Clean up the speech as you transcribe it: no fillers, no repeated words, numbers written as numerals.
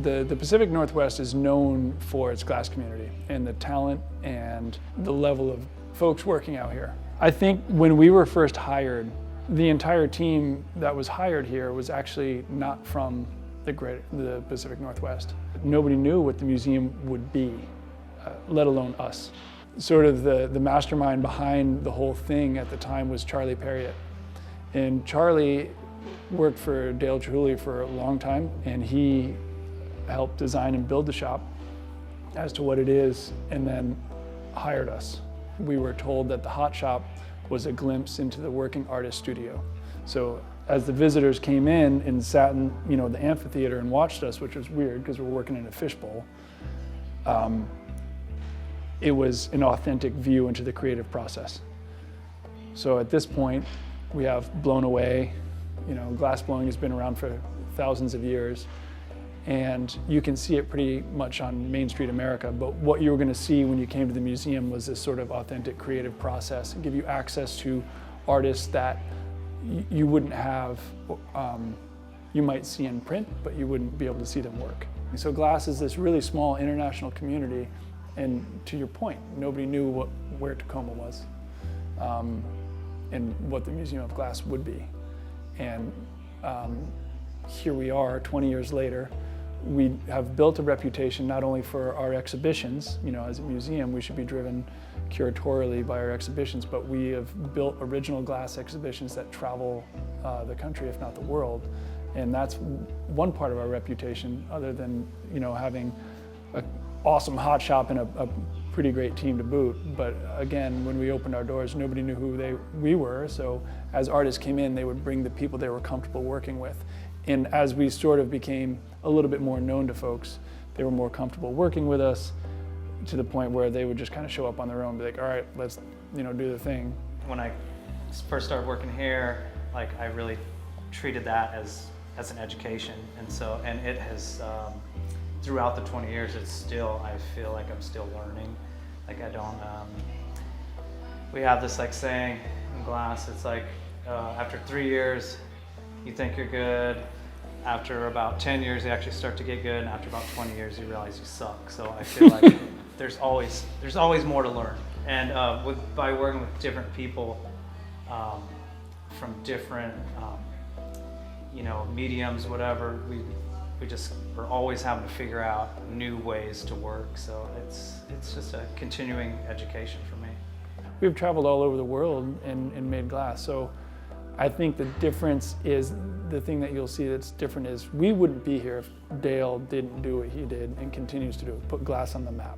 The Pacific Northwest is known for its glass community and the talent and the level of folks working out here. I think when we were first hired, the entire team that was hired here was actually not from the Pacific Northwest. Nobody knew what the museum would be, let alone us. Sort of the mastermind behind the whole thing at the time was Charlie Perriott. And Charlie worked for Dale Chihuly for a long time, and he helped design and build the shop as to what it is, and then hired us. We were told that the hot shop was a glimpse into the working artist studio. So as the visitors came in and sat in, the amphitheater and watched us, which was weird because we're working in a fishbowl, it was an authentic view into the creative process. So at this point, we have Blown Away. Glass blowing has been around for thousands of years, and you can see it pretty much on Main Street America, but what you were going to see when you came to the museum was this sort of authentic creative process and give you access to artists that you wouldn't have, you might see in print, but you wouldn't be able to see them work. So glass is this really small international community, and to your point, nobody knew where Tacoma was and what the Museum of Glass would be. And here we are 20 years later. We have built a reputation not only for our exhibitions, as a museum we should be driven curatorially by our exhibitions, but we have built original glass exhibitions that travel the country, if not the world. And that's one part of our reputation, other than having an awesome hot shop and a pretty great team to boot. But again, when we opened our doors, nobody knew who we were. So as artists came in, they would bring the people they were comfortable working with. And as we sort of became a little bit more known to folks, they were more comfortable working with us, to the point where they would just kind of show up on their own, be like, all right, let's do the thing. When I first started working here, I really treated that as an education, and it has throughout the 20 years, I feel like I'm still learning. We have this saying in glass, it's after 3 years, you think you're good. After about 10 years, you actually start to get good, and after about 20 years, you realize you suck. So I feel like there's always more to learn. And by working with different people from different mediums, whatever, we just are always having to figure out new ways to work. So it's just a continuing education for me. We've traveled all over the world and made glass. So I think the difference is, the thing that you'll see that's different is we wouldn't be here if Dale didn't do what he did and continues to do, put glass on the map.